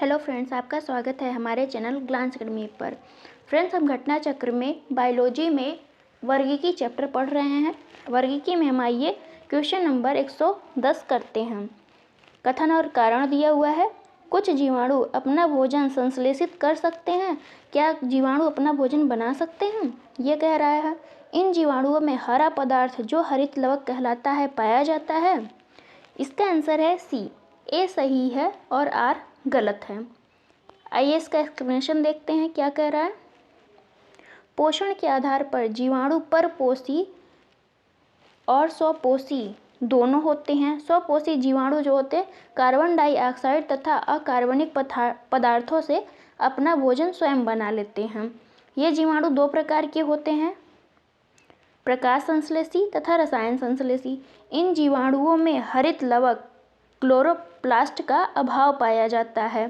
Hello friends, आपका स्वागत है हमारे चैनल ग्लांस अकेडमी पर। फ्रेंड्स, हम घटना चक्र में बायोलॉजी में वर्गीकी चैप्टर पढ़ रहे हैं। वर्गीकी में हम आइए क्वेश्चन नंबर 110 करते हैं। कथन और कारण दिया हुआ है। कुछ जीवाणु अपना भोजन संश्लेषित कर सकते हैं। क्या जीवाणु अपना भोजन बना सकते हैं, ये कह रहा है। इन जीवाणुओं में हरा पदार्थ जो हरित लवक कहलाता है पाया जाता है। इसका आंसर है सी, ए सही है और आर गलत है। आइए इसका एक्सप्लेनेशन देखते हैं क्या कह रहा है। पोषण के आधार पर जीवाणु परपोषी और स्वपोषी दोनों होते हैं। स्वपोषी जीवाणु जो होते हैं कार्बन डाइऑक्साइड तथा अकार्बनिक पदार्थों से अपना भोजन स्वयं बना लेते हैं। ये जीवाणु दो प्रकार के होते हैं, प्रकाश संश्लेषी तथा रसायन संश्लेषी। इन जीवाणुओं में हरित लवक क्लोरोप्लास्ट का अभाव पाया जाता है।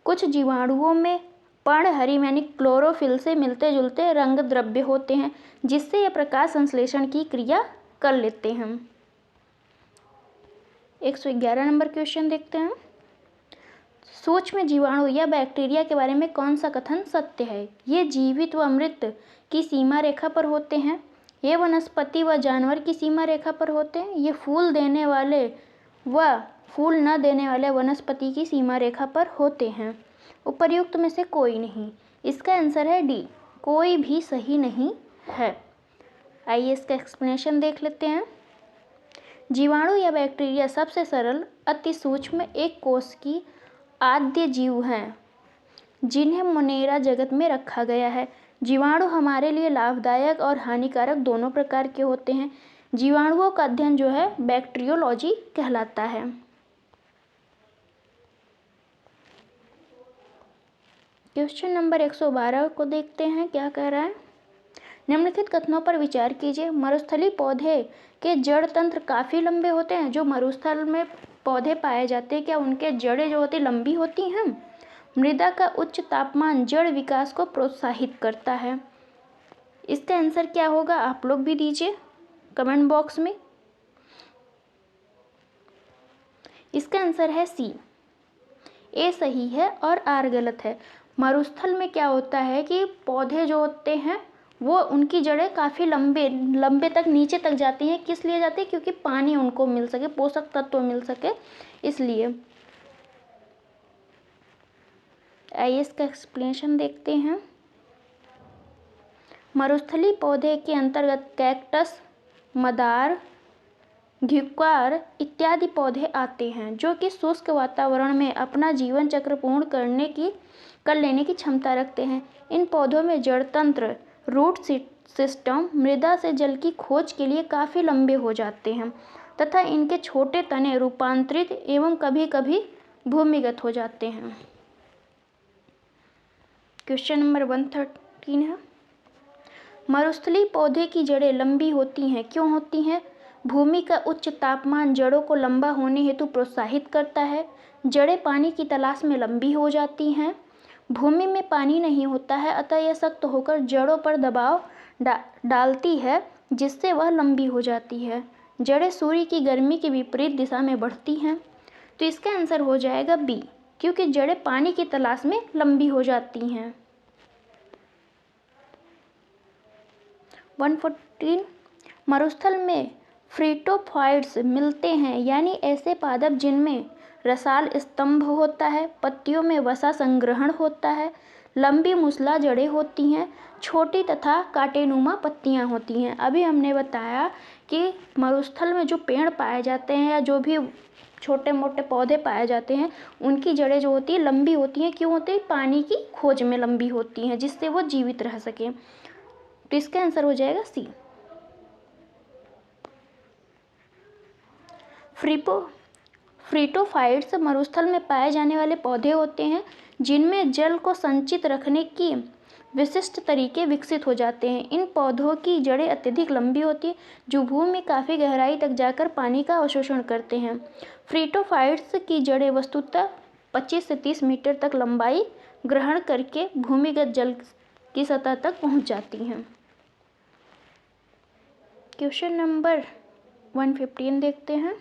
कुछ जीवाणुओं में पर्णहरित यानी क्लोरोफिल से मिलते जुलते रंग द्रव्य होते हैं, जिससे यह प्रकाश संश्लेषण की क्रिया कर लेते हैं। 111 नंबर क्वेश्चन देखते हैं। सूक्ष्म जीवाणु या बैक्टीरिया के बारे में कौन सा कथन सत्य है? ये जीवित व मृत की सीमा रेखा पर होते हैं। ये वनस्पति व जानवर की सीमा रेखा पर होते हैं। ये फूल देने वाले व फूल न देने वाले वनस्पति की सीमा रेखा पर होते हैं। उपर्युक्त में से कोई नहीं। इसका आंसर है डी, कोई भी सही नहीं है। आइए इसका एक्सप्लेनेशन देख लेते हैं। जीवाणु या बैक्टीरिया सबसे सरल, अति सूक्ष्म एक कोश की आद्य जीव हैं, जिन्हें मोनेरा जगत में रखा गया है। जीवाणु हमारे लिए लाभदायक और हानिकारक दोनों प्रकार के होते हैं। जीवाणुओं का अध्ययन जो है बैक्टीरियोलॉजी कहलाता है। क्वेश्चन नंबर 112 को देखते हैं क्या कह रहा है। निम्नलिखित कथनों पर विचार कीजिए। मरुस्थलीय पौधे के जड़ तंत्र काफी लंबे होते हैं। जो मरुस्थल में पौधे पाए जाते हैं, क्या उनके जड़ें जो होती लंबी होती हैं? मृदा का उच्च तापमान जड़ विकास को प्रोत्साहित करता है। इसका आंसर क्या होगा, आप लोग भी दीजिए कमेंट बॉक्स में। इसका आंसर है सी, ए सही है और आर गलत है। मरुस्थल में क्या होता है कि पौधे जो होते हैं वो उनकी जड़ें काफ़ी लंबे तक नीचे तक जाती हैं। किस लिए जाती है? क्योंकि पानी उनको मिल सके, पोषक तत्व मिल सके, इसलिए। आइए इसका एक्सप्लेनेशन देखते हैं। मरुस्थलीय पौधे के अंतर्गत कैक्टस, मदार, घिक्वार इत्यादि पौधे आते हैं, जो कि शुष्क वातावरण में अपना जीवन चक्र पूर्ण कर लेने की क्षमता रखते हैं। इन पौधों में जड़ तंत्र, रूट सिस्टम मृदा से जल की खोज के लिए काफ़ी लंबे हो जाते हैं तथा इनके छोटे तने रूपांतरित एवं कभी कभी भूमिगत हो जाते हैं। क्वेश्चन नंबर 113 है। मरुस्थलीय पौधे की जड़ें लंबी होती हैं, क्यों होती हैं? भूमि का उच्च तापमान जड़ों को लंबा होने हेतु प्रोत्साहित करता है। जड़ें पानी की तलाश में लंबी हो जाती हैं। भूमि में पानी नहीं होता है, अतः यह सख्त होकर जड़ों पर दबाव डालती है, जिससे वह लंबी हो जाती है। जड़ें सूर्य की गर्मी के विपरीत दिशा में बढ़ती हैं। तो इसका आंसर हो जाएगा बी, क्योंकि जड़ें पानी की तलाश में लंबी हो जाती हैं। 114 मरुस्थल में फ्रीटोफाइट्स मिलते हैं, यानी ऐसे पादप जिनमें रसाल स्तंभ होता है, पत्तियों में वसा संग्रहण होता है, लंबी मूसला जड़ें होती हैं, छोटी तथा कांटेनुमा पत्तियां होती हैं। अभी हमने बताया कि मरुस्थल में जो पेड़ पाए जाते हैं या जो भी छोटे मोटे पौधे पाए जाते हैं, उनकी जड़ें जो होती है लंबी होती हैं। क्यों होती है? पानी की खोज में लंबी होती हैं, जिससे वो जीवित रह सके। तो इसका आंसर हो जाएगा सी। फ्रीटोफाइट्स मरुस्थल में पाए जाने वाले पौधे होते हैं, जिनमें जल को संचित रखने की विशिष्ट तरीके विकसित हो जाते हैं। इन पौधों की जड़ें अत्यधिक लंबी होती हैं, जो भूमि में काफ़ी गहराई तक जाकर पानी का अवशोषण करते हैं। फ्रीटोफाइट्स की जड़ें वस्तुतः 25 से 30 मीटर तक लंबाई ग्रहण करके भूमिगत जल की सतह तक पहुंच जाती हैं। क्वेश्चन नंबर 115 देखते हैं।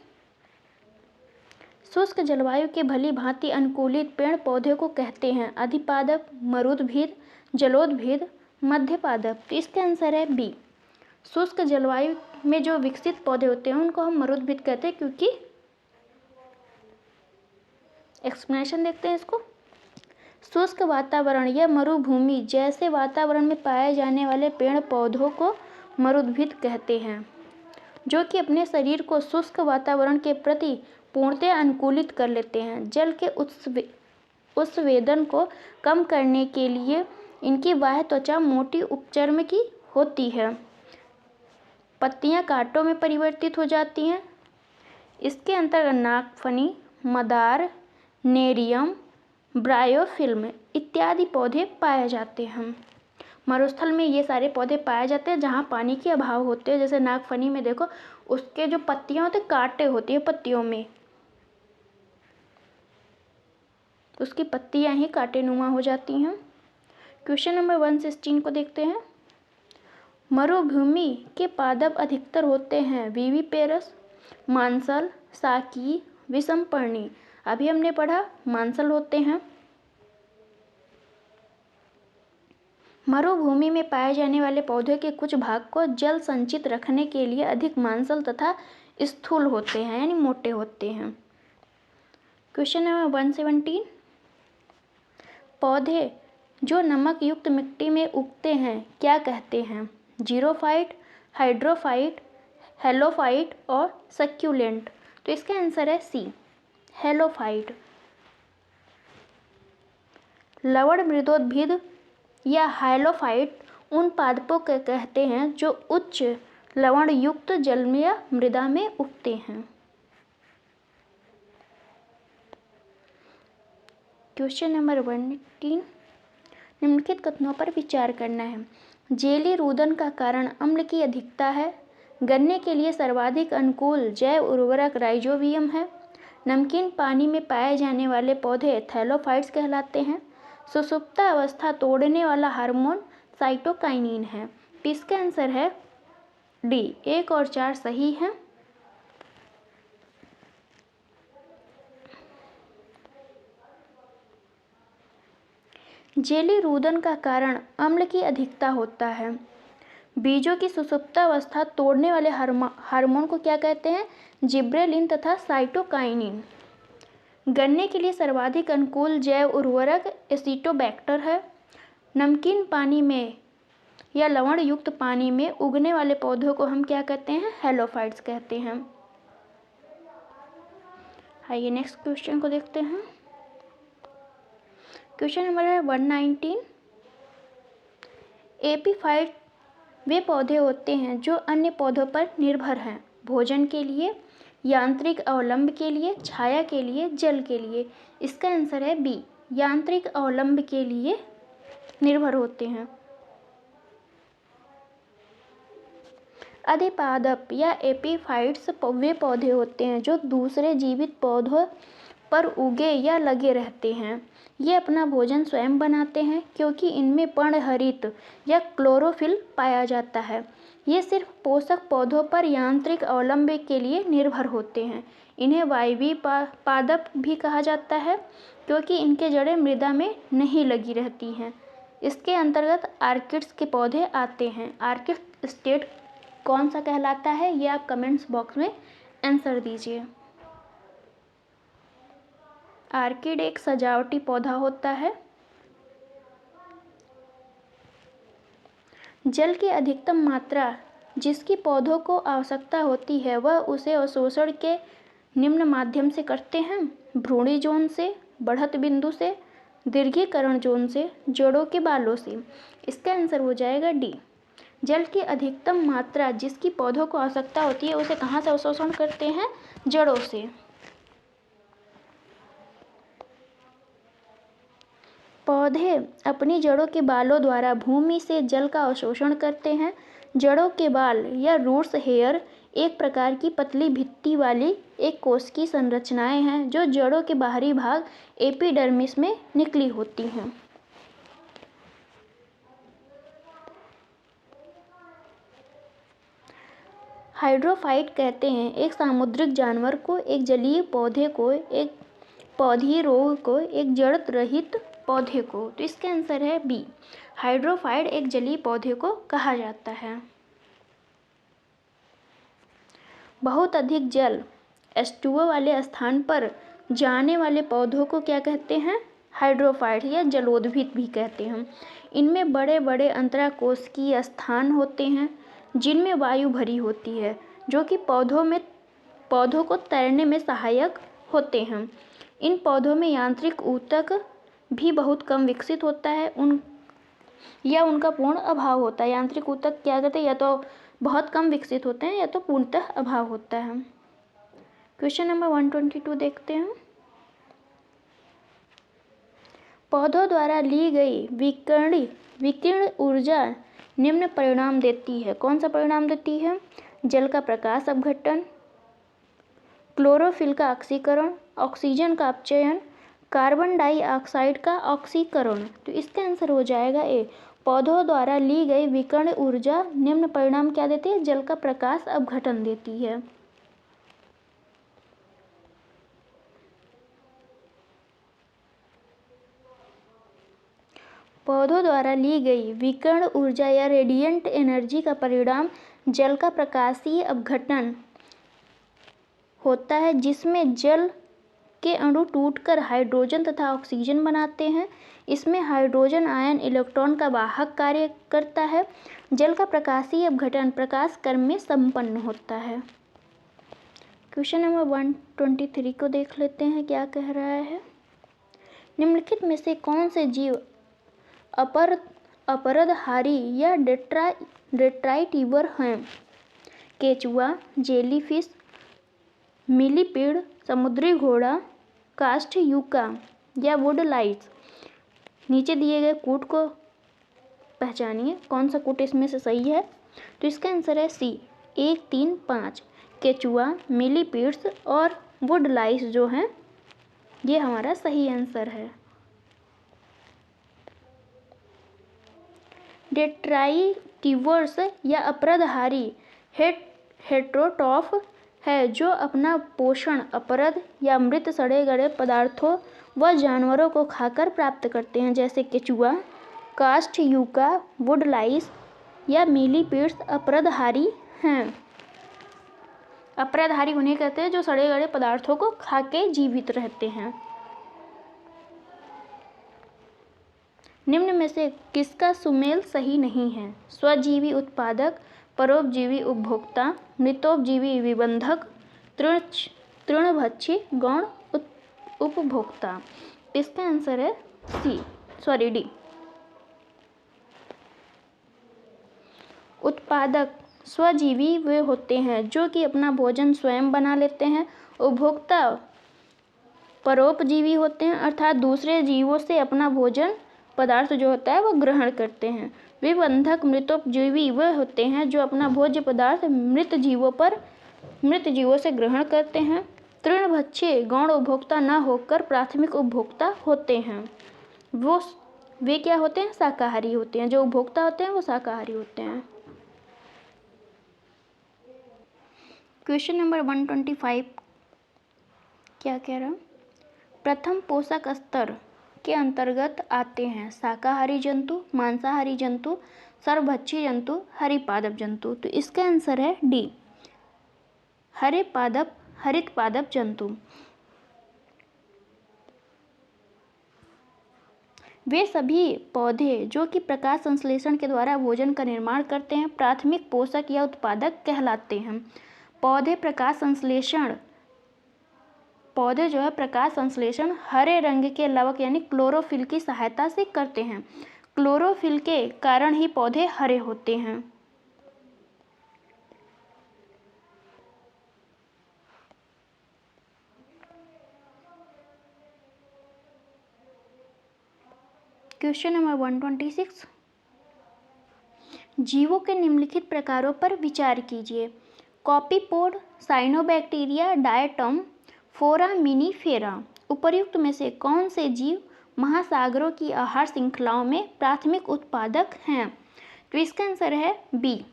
शुष्क जलवायु के भली भांति अनुकूलित पेड़ पौधे को कहते हैं अधिपादप, मरुद्भिद, जलोद्भिद, मध्यपादप। तो इसका आंसर है बी। शुष्क जलवायु में जो विकसित पौधे होते हैं उनको हम मरुद्भिद कहते हैं, क्योंकि एक्सप्लेनेशन देखते हैं इसको। शुष्क वातावरण या मरुभूमि जैसे वातावरण में पाए जाने वाले पेड़ पौधों को मरुद्भिद कहते हैं, जो कि अपने शरीर को शुष्क वातावरण के प्रति पूर्णतः अनुकूलित कर लेते हैं। जल के उत्सवेदन को कम करने के लिए इनकी बाह्य त्वचा मोटी उपचर्म की होती है। पत्तियां कांटों में परिवर्तित हो जाती हैं। इसके अंतर्गत नागफनी, मदार, नेरियम, ब्रायोफिल्म इत्यादि पौधे पाए जाते हैं। मरुस्थल में ये सारे पौधे पाए जाते हैं जहाँ पानी के अभाव होते हैं। जैसे नागफनी में देखो, उसके जो पत्तियां होती हैं कांटे होती है पत्तियों में, उसकी पत्तियां ही कांटेनुमा हो जाती हैं। क्वेश्चन नंबर 116 को देखते हैं। मरुभूमि के पादप अधिकतर होते हैं विविपेरस, मांसल, साकी, विषमपर्णी। अभी हमने पढ़ा मांसल होते हैं। मरुभूमि में पाए जाने वाले पौधे के कुछ भाग को जल संचित रखने के लिए अधिक मांसल तथा स्थूल होते हैं, यानी मोटे होते हैं। Question number 117। पौधे जो नमक युक्त मिट्टी में उगते हैं क्या कहते हैं? जीरोफाइट, हाइड्रोफाइट, हेलोफाइट और सक्यूलेंट। तो इसका आंसर है सी, हेलोफाइट। लवण मृदोद्भिद या हाइलोफाइट उन पादपों को कहते हैं जो उच्च लवण युक्त जलीय मृदा में उगते हैं। Question number 118। निम्नलिखित कथनों पर विचार करना है। जेली रुदन का कारण अम्ल की अधिकता है। गन्ने के लिए सर्वाधिक अनुकूल जैव उर्वरक राइजोबियम है। नमकीन पानी में पाए जाने वाले पौधे थैलोफाइट्स कहलाते हैं। सुषुप्ता अवस्था तोड़ने वाला हार्मोन साइटोकाइनिन है। इसका आंसर है डी, 1 और 4 सही है। जेली रुदन का कारण अम्ल की अधिकता होता है। बीजों की सुषुप्ता अवस्था तोड़ने वाले हार्मोन को क्या कहते हैं? जिब्रेलिन तथा साइटोकाइनिन। गन्ने के लिए सर्वाधिक अनुकूल जैव उर्वरक एसिटोबैक्टर है। नमकीन पानी में या लवण युक्त पानी में उगने वाले पौधों को हम क्या कहते हैं? हेलोफाइट्स कहते हैं। आइए नेक्स्ट क्वेश्चन को देखते हैं। क्वेश्चन नंबर है 119। एपीफाइट वे पौधे होते हैं जो अन्य पौधों पर निर्भर हैं, भोजन के लिए, यांत्रिक अवलंब के लिए, छाया के लिए, जल के लिए। इसका आंसर है बी, यांत्रिक अवलंब के लिए निर्भर होते हैं। अधिपादप या एपीफाइट्स वे पौधे होते हैं जो दूसरे जीवित पौधों पर उगे या लगे रहते हैं। ये अपना भोजन स्वयं बनाते हैं क्योंकि इनमें पर्णहरित या क्लोरोफिल पाया जाता है। ये सिर्फ पोषक पौधों पर यांत्रिक अवलंब के लिए निर्भर होते हैं। इन्हें वायवीय पादप भी कहा जाता है क्योंकि इनके जड़ें मृदा में नहीं लगी रहती हैं। इसके अंतर्गत आर्किड्स के पौधे आते हैं। आर्किड स्टेट कौन सा कहलाता है, ये आप कमेंट्स बॉक्स में आंसर दीजिए। आर्किड एक सजावटी पौधा होता है। जल की अधिकतम मात्रा जिसकी पौधों को आवश्यकता होती है वह उसे अवशोषण के निम्न माध्यम से करते हैं, भ्रूणी जोन से, बढ़त बिंदु से, दीर्घीकरण जोन से, जड़ों के बालों से। इसका आंसर हो जाएगा डी। जल की अधिकतम मात्रा जिसकी पौधों को आवश्यकता होती है उसे कहाँ से अवशोषण करते हैं? जड़ों से। पौधे अपनी जड़ों के बालों द्वारा भूमि से जल का अवशोषण करते हैं। जड़ों के बाल या रूट्स हेयर एक प्रकार की पतली भित्ति वाली एक कोश की संरचनाएं हैं जो जड़ों के बाहरी भाग एपिडर्मिस में निकली होती हैं। हाइड्रोफाइट कहते हैं एक सामुद्रिक जानवर को, एक जलीय पौधे को, एक पौधीय रोग को, एक जड़ रहित पौधे को। तो इसका आंसर है बी, हाइड्रोफाइट एक जलीय पौधे को कहा जाता है। बहुत अधिक जल H2O वाले स्थान पर जाने वाले पौधों को क्या कहते हैं? हाइड्रोफाइट या जलोद्भिद भी कहते हैं। इनमें बड़े बड़े अंतराकोशिकीय स्थान होते हैं जिनमें वायु भरी होती है, जो कि पौधों को तैरने में सहायक होते हैं। इन पौधों में यांत्रिक ऊतक भी बहुत कम विकसित होता है, उनका पूर्ण अभाव होता है। यांत्रिक ऊतक क्या करते हैं? या तो बहुत कम विकसित होते हैं या तो पूर्णतः अभाव होता है। क्वेश्चन नंबर 122 देखते हैं। पौधों द्वारा ली गई विकिरण ऊर्जा निम्न परिणाम देती है। कौन सा परिणाम देती है? जल का प्रकाश अपघटन, क्लोरोफिल का ऑक्सीकरण, ऑक्सीजन का अपचयन, कार्बन डाइऑक्साइड का ऑक्सीकरण। तो इसका आंसर हो जाएगा ए, पौधों द्वारा ली गई विकिरण ऊर्जा निम्न परिणाम क्या देती है? जल का प्रकाश अपघटन देती है। पौधों द्वारा ली गई विकिरण ऊर्जा या रेडिएंट एनर्जी का परिणाम जल का प्रकाशीय अपघटन होता है, जिसमें जल के अणु टूटकर हाइड्रोजन तथा ऑक्सीजन बनाते हैं। इसमें हाइड्रोजन आयन इलेक्ट्रॉन का वाहक कार्य करता है। जल का प्रकाशीय अपघटन प्रकाश क्रम में संपन्न होता है। क्वेश्चन नंबर 123 को देख लेते हैं, क्या कह रहा है। निम्नलिखित में से कौन से जीव अपरदहारी या डेट्राइटिवर हैं? केचुआ, जेलीफिश, मिलीपीड, समुद्री घोड़ा, काष्ठयुका या वुडलाइस। नीचे दिए गए कूट को पहचानिए, कौन सा कूट इसमें से सही है। तो इसका आंसर है सी, 1, 3, 5। केचुआ, मिलीपीड्स और वुडलाइस जो हैं ये हमारा सही आंसर है। डेट्राइटिवर्स या अपरदहारी हेटेरोट्रॉफ है जो अपना पोषण अपरद या मृत सड़े गले पदार्थों व जानवरों को खाकर प्राप्त करते हैं, जैसे केचुआ, काष्ठयुका, वुडलाइस या मिलीपीड्स अपरदहारी हैं। अपरदहारी उन्हें कहते हैं जो सड़े गले पदार्थों को खा के जीवित रहते हैं। निम्न में से किसका सुमेल सही नहीं है? स्वजीवी उत्पादक, परोपजीवी उपभोक्ता, मृतोपजीवी विबंधक, तृणभक्षी गौण उपभोक्ता। इसका आंसर है डी। उत्पादक स्वजीवी वे होते हैं जो कि अपना भोजन स्वयं बना लेते हैं। उपभोक्ता परोपजीवी होते हैं, अर्थात दूसरे जीवों से अपना भोजन पदार्थ जो होता है वो ग्रहण करते हैं। विबंधक मृतोपजीवी वे होते हैं जो अपना भोज्य पदार्थ मृत जीवों से ग्रहण करते हैं। तृणभक्षी गौण उपभोक्ता न होकर प्राथमिक उपभोक्ता होते हैं। वे क्या होते हैं? शाकाहारी होते हैं। जो उपभोक्ता होते हैं वो शाकाहारी होते हैं। क्वेश्चन नंबर 125 क्या कह रहा? प्रथम पोषक स्तर के अंतर्गत आते हैं शाकाहारी जंतु, मांसाहारी जंतु, सर्वभक्षी जंतु, हरितपादप जंतु। तो इसका आंसर है डी, हरितपादप जंतु। वे सभी पौधे जो कि प्रकाश संश्लेषण के द्वारा भोजन का निर्माण करते हैं प्राथमिक पोषक या उत्पादक कहलाते हैं। पौधे जो है प्रकाश संश्लेषण हरे रंग के लवक यानी क्लोरोफिल की सहायता से करते हैं। क्लोरोफिल के कारण ही पौधे हरे होते हैं। क्वेश्चन नंबर 126, जीवों के निम्नलिखित प्रकारों पर विचार कीजिए। कॉपीपोड, साइनोबैक्टीरिया, डायटम, फोरामिनीफेरा। उपर्युक्त में से कौन से जीव महासागरों की आहार श्रृंखलाओं में प्राथमिक उत्पादक हैं? तो इसका आंसर है बी,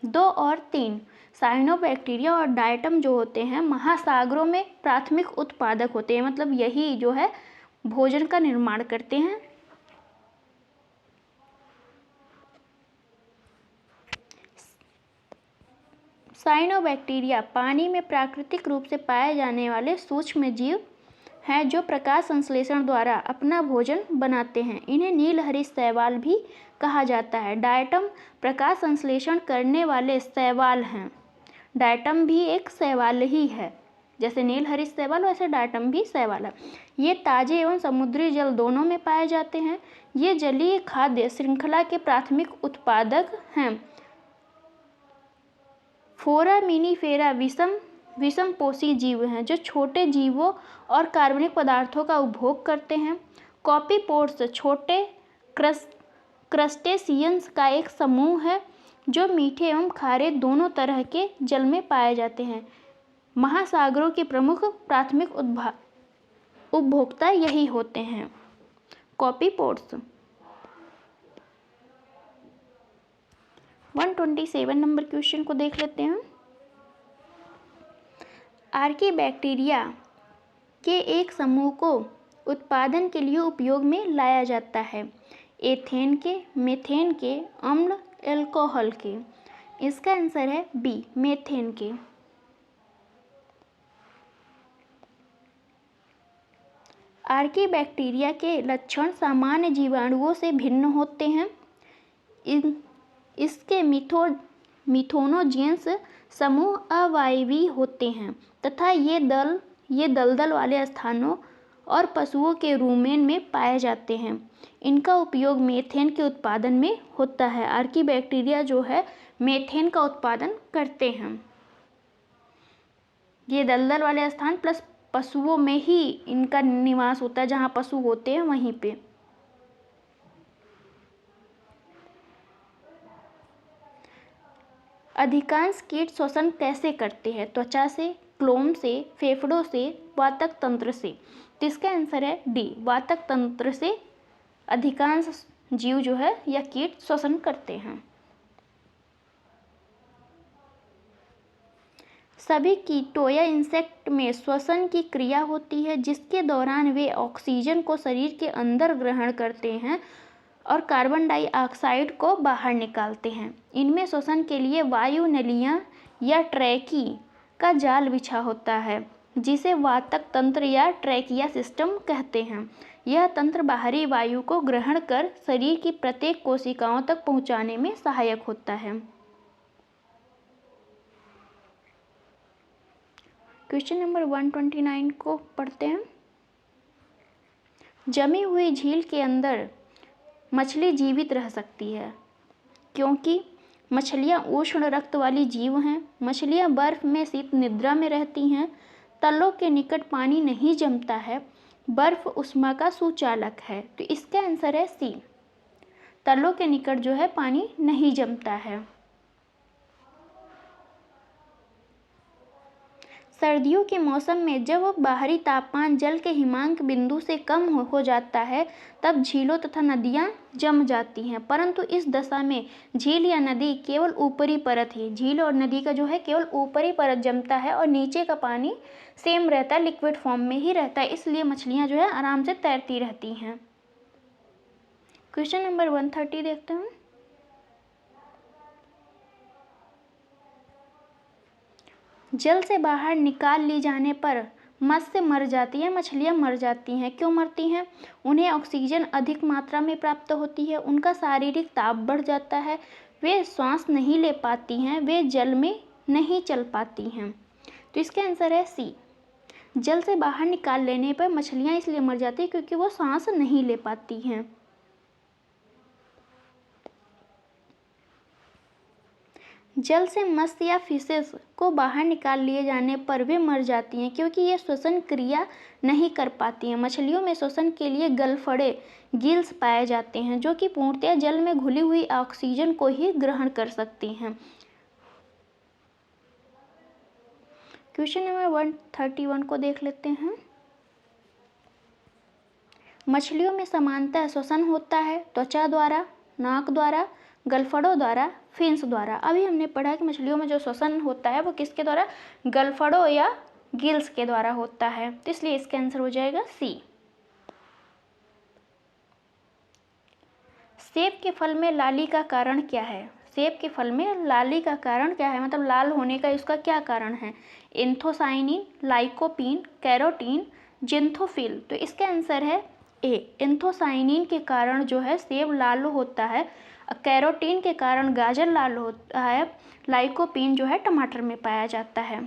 2 और 3 साइनोबैक्टीरिया और डायटम जो होते हैं महासागरों में प्राथमिक उत्पादक होते हैं, मतलब यही जो है भोजन का निर्माण करते हैं। साइनोबैक्टीरिया पानी में प्राकृतिक रूप से पाए जाने वाले सूक्ष्म जीव हैं जो प्रकाश संश्लेषण द्वारा अपना भोजन बनाते हैं। इन्हें नीलहरी शैवाल भी कहा जाता है। डायटम प्रकाश संश्लेषण करने वाले शैवाल हैं। डायटम भी एक शैवाल ही है, जैसे नीलहरी शैवाल वैसे डायटम भी शैवाल है। ये ताजे एवं समुद्री जल दोनों में पाए जाते हैं। ये जलीय खाद्य श्रृंखला के प्राथमिक उत्पादक हैं। फोरामिनीफेरा विषमपोषी जीव हैं जो छोटे जीवों और कार्बनिक पदार्थों का उपभोग करते हैं। कॉपीपोड्स छोटे क्रस्टेशियंस का एक समूह है जो मीठे एवं खारे दोनों तरह के जल में पाए जाते हैं। महासागरों के प्रमुख प्राथमिक उपभोक्ता यही होते हैं, कॉपीपोड्स। 127 नंबर क्वेश्चन को देख लेते हैं। आर्कीबैक्टीरिया के एक समूह को उत्पादन के लिए उपयोग में लाया जाता है, एथेन के, मेथेन के, अम्ल एल्कोहल के। इसका आंसर है बी, मेथेन के। आर्कीबैक्टीरिया के लक्षण सामान्य जीवाणुओं से भिन्न होते हैं। इसके मिथोनोजेंस समूह अवायवीय होते हैं तथा ये दलदल वाले स्थानों और पशुओं के रूमेन में पाए जाते हैं। इनका उपयोग मेथेन के उत्पादन में होता है। आर्कीबैक्टीरिया जो है मेथेन का उत्पादन करते हैं। ये दलदल वाले स्थान प्लस पशुओं में ही इनका निवास होता है, जहाँ पशु होते हैं वहीं पे। अधिकांश कीट श्वसन कैसे करते हैं? त्वचा से, क्लोम से, फेफड़ों से, वातक तंत्र से। तो इसका आंसर है डी, वातक तंत्र से अधिकांश जीव जो है या कीट श्वसन करते हैं। सभी कीटों या इंसेक्ट में श्वसन की क्रिया होती है जिसके दौरान वे ऑक्सीजन को शरीर के अंदर ग्रहण करते हैं और कार्बन डाइऑक्साइड को बाहर निकालते हैं। इनमें श्वसन के लिए वायु नलियां या ट्रैकी का जाल बिछा होता है जिसे वातक तंत्र या ट्रैकिया सिस्टम कहते हैं। यह तंत्र बाहरी वायु को ग्रहण कर शरीर की प्रत्येक कोशिकाओं तक पहुंचाने में सहायक होता है। क्वेश्चन नंबर 129 को पढ़ते हैं। जमी हुई झील के अंदर मछली जीवित रह सकती है क्योंकि मछलियाँ उष्ण रक्त वाली जीव हैं। मछलियाँ बर्फ में शीत निद्रा में रहती हैं। तलों के निकट पानी नहीं जमता है। बर्फ उष्मा का सुचालक है। तो इसका आंसर है सी, तलों के निकट जो है पानी नहीं जमता है। सर्दियों के मौसम में जब बाहरी तापमान जल के हिमांक बिंदु से कम हो जाता है तब झीलों तथा नदियां जम जाती हैं, परंतु इस दशा में झील या नदी केवल ऊपरी परत है। झील और नदी का जो है केवल ऊपरी परत जमता है और नीचे का पानी सेम रहता है, लिक्विड फॉर्म में ही रहता है, इसलिए मछलियां जो है आराम से तैरती रहती हैं। क्वेश्चन नंबर 130 देखते हैं। जल से बाहर निकाल ली जाने पर मत्स्य मर जाती है, मछलियाँ मर जाती हैं। क्यों मरती हैं? उन्हें ऑक्सीजन अधिक मात्रा में प्राप्त होती है, उनका शारीरिक ताप बढ़ जाता है, वे श्वास नहीं ले पाती हैं, वे जल में नहीं चल पाती हैं। तो इसका आंसर है सी, जल से बाहर निकाल लेने पर मछलियाँ इसलिए मर जाती हैं क्योंकि वो सांस नहीं ले पाती हैं। जल से मत्स्य या फिशेस को बाहर निकाल लिए जाने पर वे मर जाती हैं क्योंकि ये श्वसन क्रिया नहीं कर पाती हैं। मछलियों में श्वसन के लिए गलफड़े गिल्स पाए जाते हैं जो कि पूर्णतः जल में घुली हुई ऑक्सीजन को ही ग्रहण कर सकती हैं। क्वेश्चन नंबर 131 को देख लेते हैं। मछलियों में सामान्यतः श्वसन होता है त्वचा द्वारा, नाक द्वारा, गलफड़ों द्वारा, फिन्स द्वारा। अभी हमने पढ़ा कि मछलियों में जो श्वसन होता है वो किसके द्वारा, गलफड़ों या गिल्स के द्वारा होता है, तो इसलिए इसका आंसर हो जाएगा सी। सेब के फल में लाली का कारण क्या है? सेब के फल में लाली का कारण क्या है, मतलब लाल होने का इसका क्या कारण है? Anthocyanin, lycopene, carotene, xanthophyll. तो इसका आंसर है ए, एंथोसाइनिन के कारण जो है सेब लाल होता है, कैरोटीन के कारण गाजर लाल होता है, लाइकोपीन जो है टमाटर में पाया जाता है।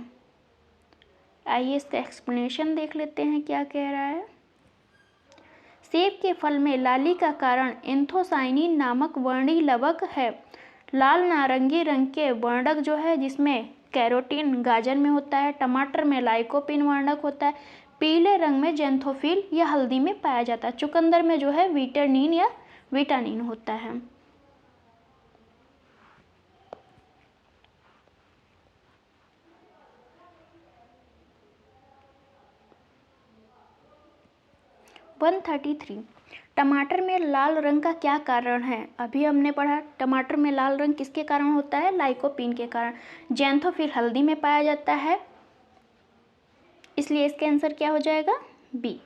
आइए इसका एक्सप्लेनेशन देख लेते हैं क्या कह रहा है। सेब के फल में लाली का कारण एंथोसाइनिन नामक वर्णीय लवक है। लाल नारंगी रंग के वर्णक जो है जिसमें कैरोटीन गाजर में होता है, टमाटर में लाइकोपीन वर्णक होता है, पीले रंग में जेंथोफिल या हल्दी में पाया जाता है, चुकंदर में जो है विटानिन या विटानिन होता है। वन 33 टमाटर में लाल रंग का क्या कारण है? अभी हमने पढ़ा टमाटर में लाल रंग किसके कारण होता है, लाइकोपीन के कारण। जेंथोफिल हल्दी में पाया जाता है, इसलिए इसका आंसर क्या हो जाएगा, बी।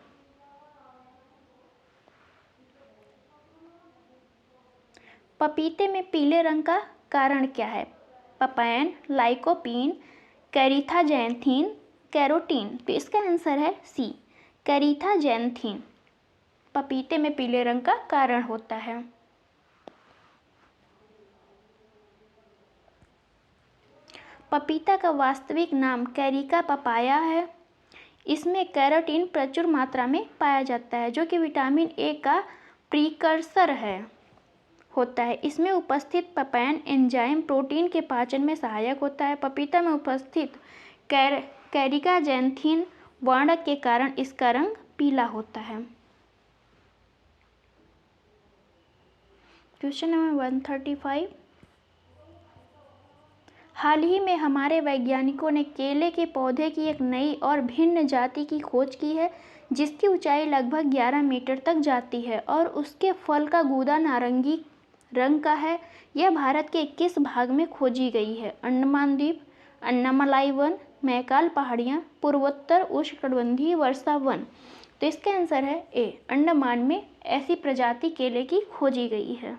पपीते में पीले रंग का कारण क्या है? पपैन, लाइकोपीन, कैरीथाजैंथीन, कैरोटीन। तो इसका आंसर है सी, कैरीथाजैंथीन पपीते में पीले रंग का कारण होता है। पपीता का वास्तविक नाम कैरिका पपाया है। इसमें कैरोटीन प्रचुर मात्रा में पाया जाता है जो कि विटामिन ए का प्रीकर्सर है होता है। इसमें उपस्थित पपैन एंजाइम प्रोटीन के पाचन में सहायक होता है। पपीता में उपस्थित कैरिकाजैंथीन वर्णक के कारण इसका रंग पीला होता है। क्वेश्चन नंबर 135, हाल ही में हमारे वैज्ञानिकों ने केले के पौधे की एक नई और भिन्न जाति की खोज की है जिसकी ऊंचाई लगभग 11 मीटर तक जाती है और उसके फल का गूदा नारंगी रंग का है। यह भारत के किस भाग में खोजी गई है? अंडमान द्वीप, अन्नामलाई वन, मैकाल पहाड़ियाँ, पूर्वोत्तर उष्णकटिबंधीय वर्षा वन। तो इसका आंसर है ए, अंडमान में ऐसी प्रजाति केले की खोजी गई है।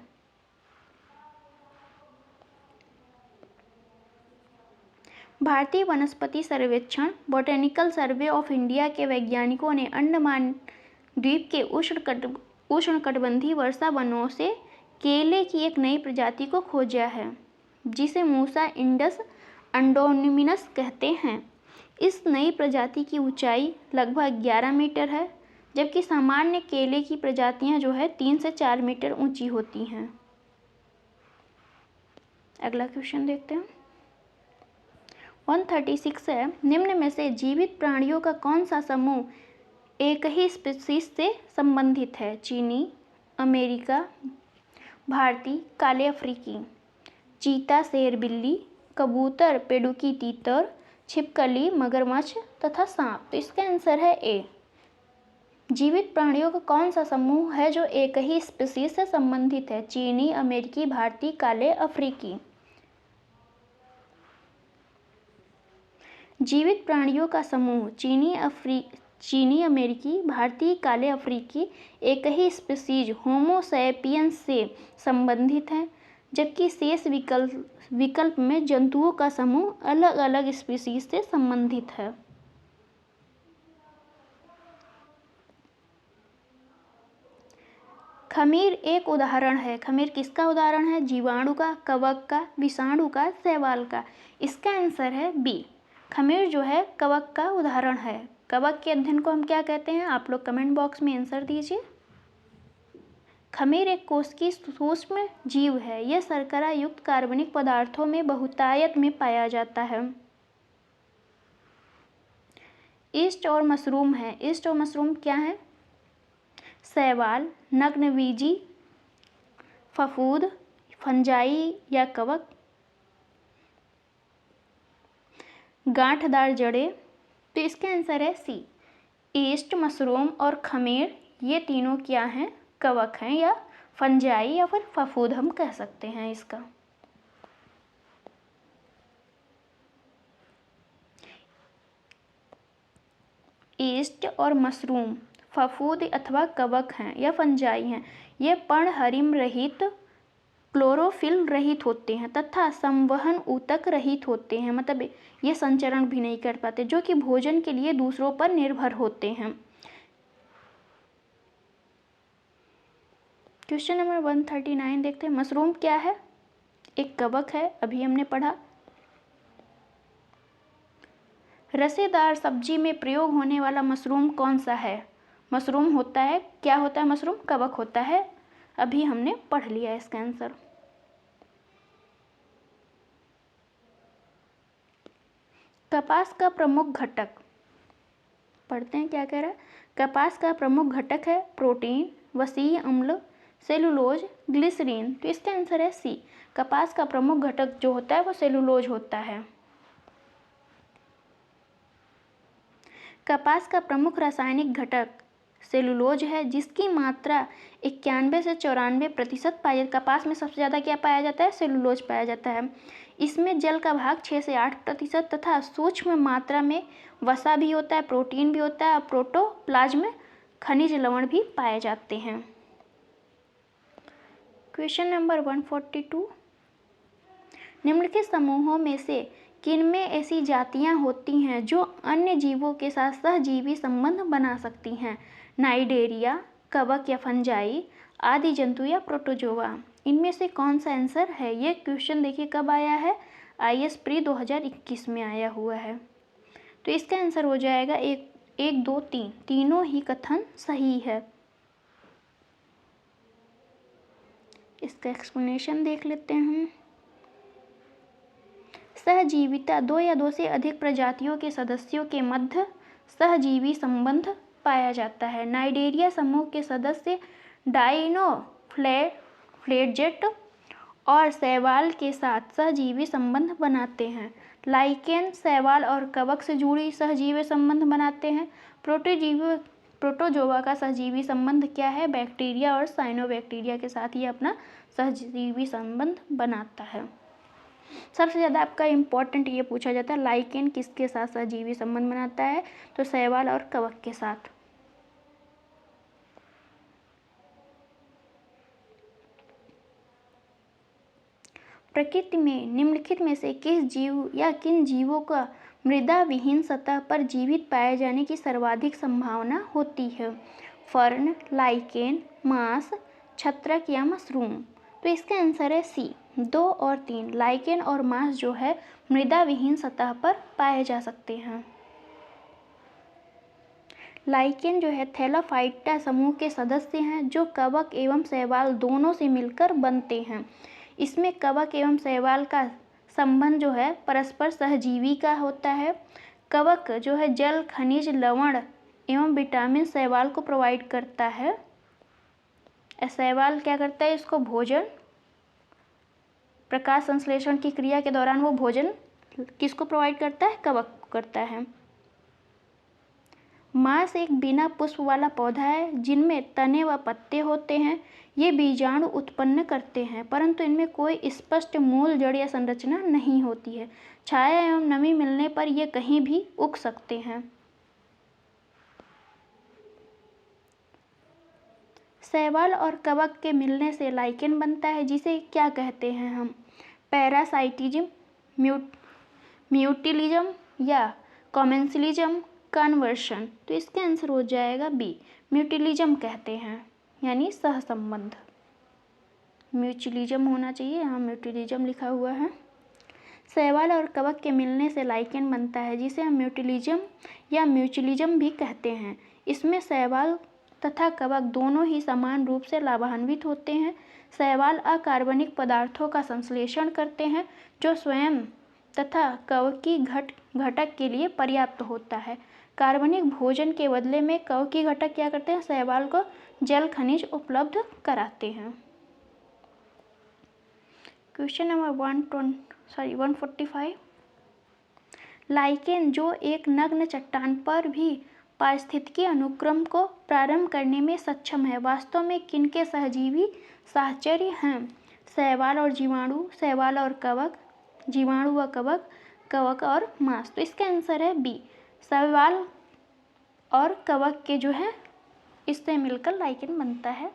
भारतीय वनस्पति सर्वेक्षण बोटेनिकल सर्वे ऑफ इंडिया के वैज्ञानिकों ने अंडमान द्वीप के उष्णकटिबंधीय वर्षा वनों से केले की एक नई प्रजाति को खोजा है जिसे मूसा इंडस अंडोनिमिनस कहते हैं। इस नई प्रजाति की ऊंचाई लगभग 11 मीटर है जबकि सामान्य केले की प्रजातियां जो है 3 से 4 मीटर ऊंची होती हैं। अगला क्वेश्चन देखते हैं। 136 है, निम्न में से जीवित प्राणियों का कौन सा समूह एक ही स्पीशीज से संबंधित है? चीनी, अमेरिका, भारतीय, काले अफ्रीकी। चीता, शेर, बिल्ली, कबूतर, पेडुकी, तीतर, छिपकली, मगरमच्छ तथा सांप। तो इसका आंसर है ए, जीवित प्राणियों का कौन सा समूह है जो एक ही स्पीशीज से संबंधित है? चीनी, अमेरिकी, भारतीय, काले अफ्रीकी। जीवित प्राणियों का समूह चीनी, अमेरिकी, भारतीय, काले अफ्रीकी एक ही स्पीशीज होमो सैपियंस से संबंधित है जबकि शेष विकल्प में जंतुओं का समूह अलग अलग स्पीशीज से संबंधित है। खमीर एक उदाहरण है। खमीर किसका उदाहरण है? जीवाणु का, कवक का, विषाणु का, शैवाल का। इसका आंसर है बी, खमीर जो है कवक का उदाहरण है। कवक के अध्ययन को हम क्या कहते हैं? आप लोग कमेंट बॉक्स में आंसर दीजिए। खमीर एक कोशिकीय सूक्ष्म जीव है। यह शर्करा युक्त कार्बनिक पदार्थों में बहुतायत में पाया जाता है। ईस्ट और मशरूम है। ईस्ट और मशरूम क्या है? शैवाल, नग्नबीजी, फफूंद, फंजाई या कवक, गांठदार जड़ें। तो इसका आंसर है सी, ईस्ट, मशरूम और खमीर ये तीनों क्या हैं? कवक हैं या फंजाई या फिर फफूद हम कह सकते हैं इसका। ईस्ट और मशरूम फफूद अथवा कवक हैं या फंजाई हैं। ये पर्णहरिम रहित, क्लोरोफिल रहित होते हैं तथा संवहन ऊतक रहित होते हैं, मतलब ये संचरण भी नहीं कर पाते, जो कि भोजन के लिए दूसरों पर निर्भर होते हैं। क्वेश्चन नंबर 139 देखते हैं। मशरूम क्या है? एक कवक है, अभी हमने पढ़ा। रसेदार सब्जी में प्रयोग होने वाला मशरूम कौन सा है? मशरूम होता है, क्या होता है मशरूम? कवक होता है, अभी हमने पढ़ लिया इसका आंसर। कपास का प्रमुख घटक, पढ़ते हैं क्या कह रहा है। कपास का प्रमुख घटक है प्रोटीन, वसीय अम्ल, सेलुलोज, ग्लिसरीन। तो इसका आंसर है सी। कपास का प्रमुख घटक जो होता है वो सेलुलोज होता है। कपास का प्रमुख रासायनिक घटक सेलुलोज है, जिसकी मात्रा 91 से 94% पाई जाती है। कपास में सबसे ज़्यादा क्या पाया जाता है? सेलुलोज पाया जाता है। इसमें जल का भाग 6 से 8% तथा सूक्ष्म मात्रा में वसा भी होता है, प्रोटीन भी होता है और प्रोटोप्लाज्म में खनिज लवण भी पाए जाते हैं। Question number 142। निम्नलिखित समूहों में से किनमें ऐसी जातियां होती हैं जो अन्य जीवों के साथ सहजीवी संबंध बना सकती हैं? नाइडेरिया, कवक या फंजाई, आदि जंतु या प्रोटोजोआ। इनमें से कौन सा आंसर है? ये क्वेश्चन देखिए कब आया है? IAS प्री 2021 में आया हुआ है। तो इसका आंसर हो जाएगा 1, 2, 3, तीनों ही कथन सही है। इसका एक्सप्लेनेशन देख लेते हैं। सहजीविता, दो या दो से अधिक प्रजातियों के सदस्यों के मध्य सहजीवी संबंध पाया जाता है। नाइडेरिया समूह के सदस्य डाइनोफ्लेजेट और शैवाल के साथ सहजीवी संबंध बनाते हैं। लाइकेन शैवाल और कवक से जुड़ी सहजीवी संबंध बनाते हैं। प्रोटोजोआ का सहजीवी संबंध क्या है? बैक्टीरिया और साइनोबैक्टीरिया के साथ ये अपना सहजीवी संबंध बनाता है। सबसे ज़्यादा आपका इम्पोर्टेंट ये पूछा जाता है, लाइकेन किसके साथ सहजीवी संबंध बनाता है? तो शैवाल और कवक के साथ। प्रकृति में निम्नलिखित में से किस जीव या किन जीवों का मृदा विहीन सतह पर जीवित पाए जाने की सर्वाधिक संभावना होती है? फर्न, लाइकेन, मांस, छत्रक या मशरूम। तो इसका आंसर है सी, 2 और 3। लाइकेन और मांस जो है मृदा विहीन सतह पर पाए जा सकते हैं। लाइकेन जो है थैलाफाइटा समूह के सदस्य हैं, जो कवक एवं शैवाल दोनों से मिलकर बनते हैं। इसमें कवक एवं शैवाल का संबंध जो है परस्पर सहजीवी का होता है। कवक जो है जल, खनिज, लवण एवं विटामिन शैवाल को प्रोवाइड करता है। शैवाल क्या करता है? इसको भोजन, प्रकाश संश्लेषण की क्रिया के दौरान वो भोजन किसको प्रोवाइड करता है? कवक को करता है। मांस एक बिना पुष्प वाला पौधा है जिनमें तने व पत्ते होते हैं। ये बीजाणु उत्पन्न करते हैं, परंतु इनमें कोई स्पष्ट मूल, जड़ या संरचना नहीं होती है। छाया एवं नमी मिलने पर ये कहीं भी उग सकते हैं। शैवाल और कवक के मिलने से लाइकेन बनता है, जिसे क्या कहते हैं हम? पैरासाइटिज्म, म्यूटिलिज्म या कॉमेंसलिज्म कन्वर्शन। तो इसका आंसर हो जाएगा बी, म्यूटिलिज्म कहते हैं, यानी सहसंबंध। म्यूचुअलिज्म होना चाहिए, यहाँ म्यूटिलिज्म लिखा हुआ है। शैवाल और कवक के मिलने से लाइकेन बनता है, जिसे हम म्यूटिलिज्म या म्यूचुअलिज्म भी कहते हैं। इसमें शैवाल तथा कवक दोनों ही समान रूप से लाभान्वित होते हैं। शैवाल अकार्बनिक पदार्थों का संश्लेषण करते हैं, जो स्वयं तथा कवकी घटक के लिए पर्याप्त होता है। कार्बनिक भोजन के बदले में कवकी घटक क्या करते हैं? शैवाल को जल, खनिज उपलब्ध कराते हैं। Question number 145। लाइकेन जो एक नग्न चट्टान पर भी पारिस्थितिकी अनुक्रम को प्रारंभ करने में सक्षम है। वास्तव में किनके सहजीवी साहचर्य हैं? शैवाल और जीवाणु, शैवाल और कवक, जीवाणु व कवक, कवक और मांस। तो इसका आंसर है बी, शैवाल और कवक के जो है इससे मिलकर लाइकेन बनता है।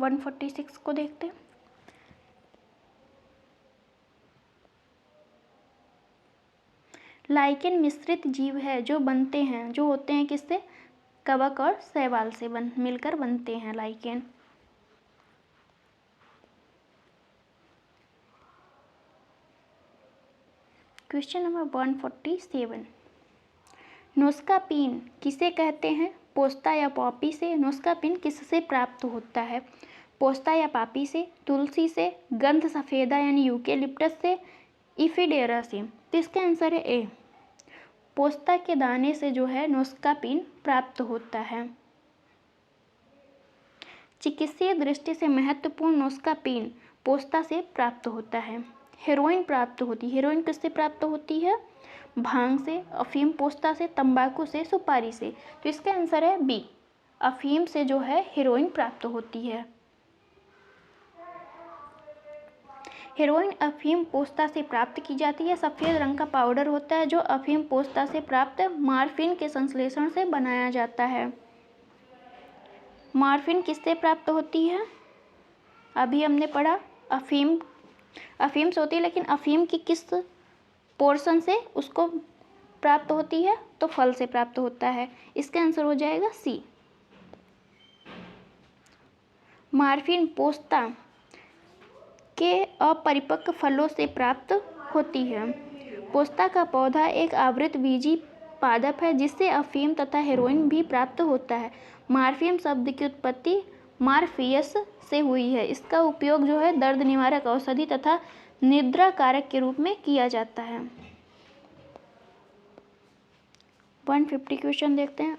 146 को देखते हैं। लाइकेन मिश्रित जीव है जो बनते हैं, जो होते हैं किससे? कवक और शैवाल से मिलकर बनते हैं लाइकेन। क्वेश्चन नंबर 147, नोस्कापीन किसे कहते हैं? पोस्ता या पॉपी से? नोस्कापीन किससे प्राप्त होता है? पोस्ता या पॉपी से, तुलसी से, गंध सफेदा यानी यूकेलिप्टस से, इफिडेरा से। तो इसका आंसर है ए, पोस्ता के दाने से जो है नोस्कापीन प्राप्त होता है। चिकित्सीय दृष्टि से महत्वपूर्ण नोस्कापीन पोस्ता से प्राप्त होता है। हेरोइन प्राप्त होती है। हेरोइन किससे प्राप्त होती है? भांग से, अफीम पोस्ता से, तंबाकू से, सुपारी से। तो इसका आंसर है बी, अफीम से जो है हेरोइन प्राप्त होती है। हेरोइन अफीम पोस्ता से प्राप्त की जाती है। सफ़ेद रंग का पाउडर होता है जो अफीम पोस्ता से प्राप्त मॉर्फिन के संश्लेषण से बनाया जाता है। मॉर्फिन किससे प्राप्त होती है? अभी हमने पढ़ा अफीम से होती है, लेकिन अफीम की किस पोर्शन से उसको प्राप्त होती है? तो फल से प्राप्त होता है। इसका आंसर हो जाएगा सी। मॉर्फिन पोस्ता के अपरिपक्व फलों से प्राप्त होती है। पोस्ता का पौधा एक आवृत बीजी पादप है जिससे अफीम तथा हेरोइन भी प्राप्त होता है। मॉर्फियम शब्द की उत्पत्ति मॉर्फियस से हुई है। इसका उपयोग जो है दर्द निवारक औषधि तथा निद्रा कारक के रूप में किया जाता है। 150 क्वेश्चन देखते हैं।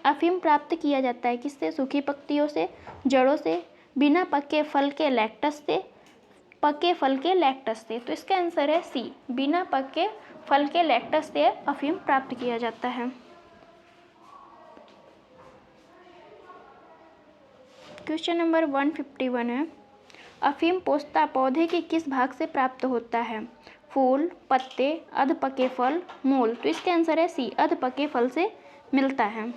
अफीम प्राप्त किया जाता है किससे? सूखी पत्तियों से, जड़ों से, बिना पके फल के लैक्टस से, पके फल के लैक्टस से। तो इसका आंसर है सी, बिना पके फल के लैक्टस से अफीम प्राप्त किया जाता है। क्वेश्चन नंबर 151 है, अफीम पोस्ता पौधे के किस भाग से प्राप्त होता है? फूल, पत्ते, अधपके फल, मूल। तो इसका आंसर है सी, अधपके फल से मिलता है।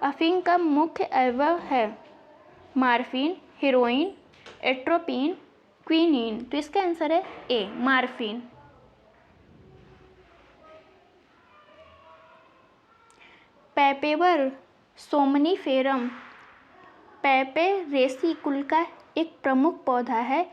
अफीम का मुख्य अवयव है मॉर्फिन, हेरोइन, एट्रोपिन, क्विनीन। तो इसका आंसर है ए, मॉर्फिन। पैपेवर सोमनीफेरम पैपेरेसी कुल का एक प्रमुख पौधा है।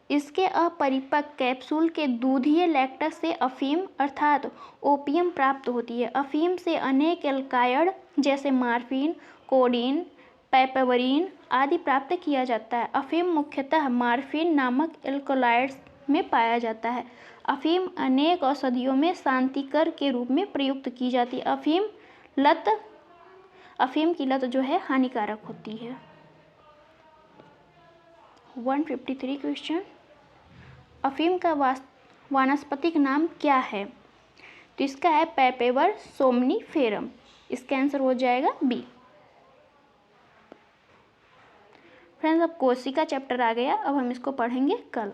इसके अपरिपक्व कैप्सूल के दूधिये लैक्टस से अफीम अर्थात ओपियम प्राप्त होती है। अफीम से अनेक एल्कायड जैसे मॉर्फिन, कोडीन, पैपेवरीन आदि प्राप्त किया जाता है। अफीम मुख्यतः मॉर्फिन नामक एल्कोलाइड्स में पाया जाता है। अफीम अनेक औषधियों में शांतिकर के रूप में प्रयुक्त की जाती है। अफीम की लत जो है हानिकारक होती है। 153 क्वेश्चन, अफीम का वानस्पतिक नाम क्या है? तो इसका है पैपेवर सोमनीफेरम। इसका आंसर हो जाएगा बी। फ्रेंड्स, अब कोशिका चैप्टर आ गया, अब हम इसको पढ़ेंगे कल।